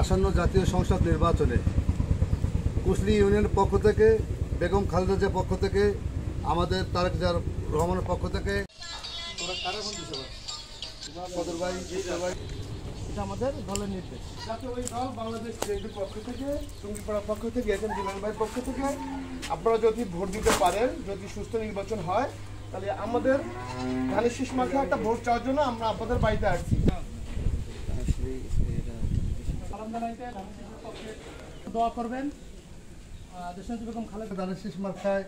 আসন্ন জাতীয় সংসদ নির্বাচনে কুশলী ইউনিয়নের পক্ষ থেকে, বেগম খালেদা জিয়ার পক্ষ থেকে, আমাদের তারেক রহমানের পক্ষ থেকে এটা আমাদের দলের নির্দেশ। জাতীয়বাদী দল বাংলাদেশ বিএনপির পক্ষ থেকে, টুঙ্গিপাড়ার পক্ষ থেকে, এসএম জিলানী ভাইয়ের পক্ষ থেকে আপনারা যদি ভোট দিতে পারেন, যদি সুস্থ নির্বাচন হয়, তাহলে আমাদের ধানের শীষ মার্কা একটা ভোট চাওয়ার জন্য আমরা আপনাদের বাড়িতে আসছি। দোয়া করবেন দেশনেত্রী বেগম খালেদা ধানের শীষ মার্কায়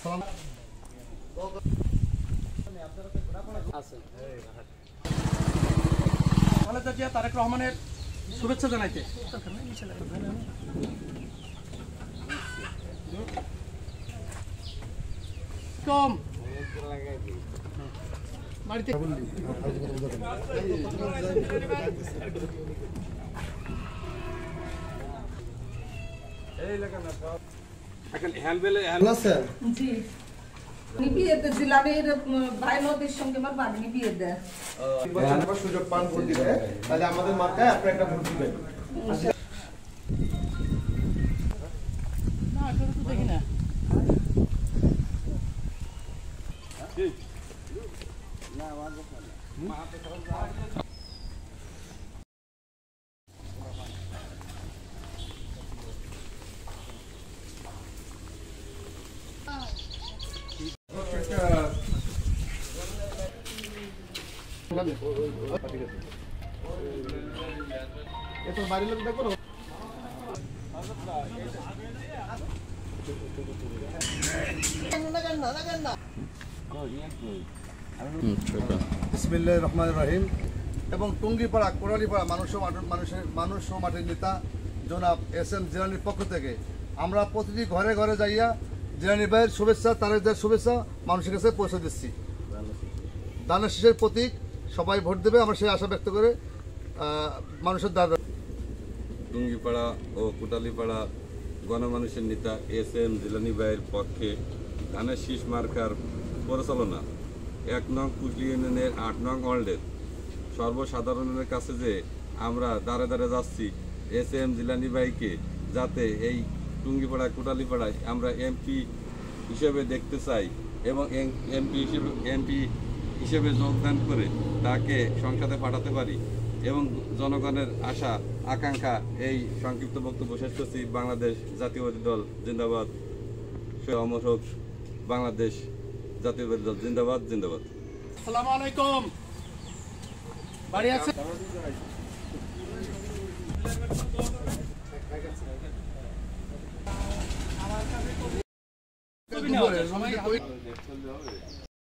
সালাম। খালেদা জিয়া তারেক রহমানের শুভেচ্ছা জানাইতে কম বাড়িতে বিয়েতে জিলানির ভাই নদীর সঙ্গে আমার বাগনি বিয়ে দেয় সুযোগ পান ভোট দিবে, তাহলে আমাদের মার্কায় আপনারা একটা ভোট দিবেন। না এটা তো দেখি না। এত বাড়ির লোক দেখো বিসমিল্লাহির রহমানির রহিম। এবং টুঙ্গিপাড়া, কোরালীপাড়া মানুষ ও মাটির নেতা জনাব এসএম জিলানীর পক্ষ থেকে আমরা প্রতিটি ঘরে ঘরে যাইয়া জিলানী ভাইয়ের শুভেচ্ছা, তারেকদের শুভেচ্ছা মানুষের কাছে পৌঁছে দিচ্ছি। ধানের শীষের প্রতীক, সবাই ভোট দেবে, আমরা সেই আশা ব্যক্ত করে মানুষের দ্বার। টুঙ্গিপাড়া ও কোটালীপাড়া গণমানুষের নেতা এসএম জিলানী ভাইয়ের পক্ষে ধানের শীষ মার্কার পরিচালনা 1 নং কুশলী ইউনিয়নের 8 নং ওয়ার্ডের সর্বসাধারণের কাছে যে আমরা দাঁড়ে দাঁড়ে যাচ্ছি এসএম জিলানী ভাইকে, যাতে এই টুঙ্গিপাড়া কোটালীপাড়ায় আমরা এমপি হিসেবে দেখতে চাই এবং এমপি হিসেবে যোগদান করে তাকে সংসদে পাঠাতে পারি এবং জনগণের আশা আকাঙ্ক্ষা। এই সংক্ষিপ্ত বক্তব্য শেষ করছি। বাংলাদেশ জাতীয়বাদী দল জিন্দাবাদ। অমর হোক বাংলাদেশ জাতীয়বাদী দল জিন্দাবাদ, জিন্দাবাদ। আসসালামু আলাইকুম। বাড়ি আছে আমার কাছে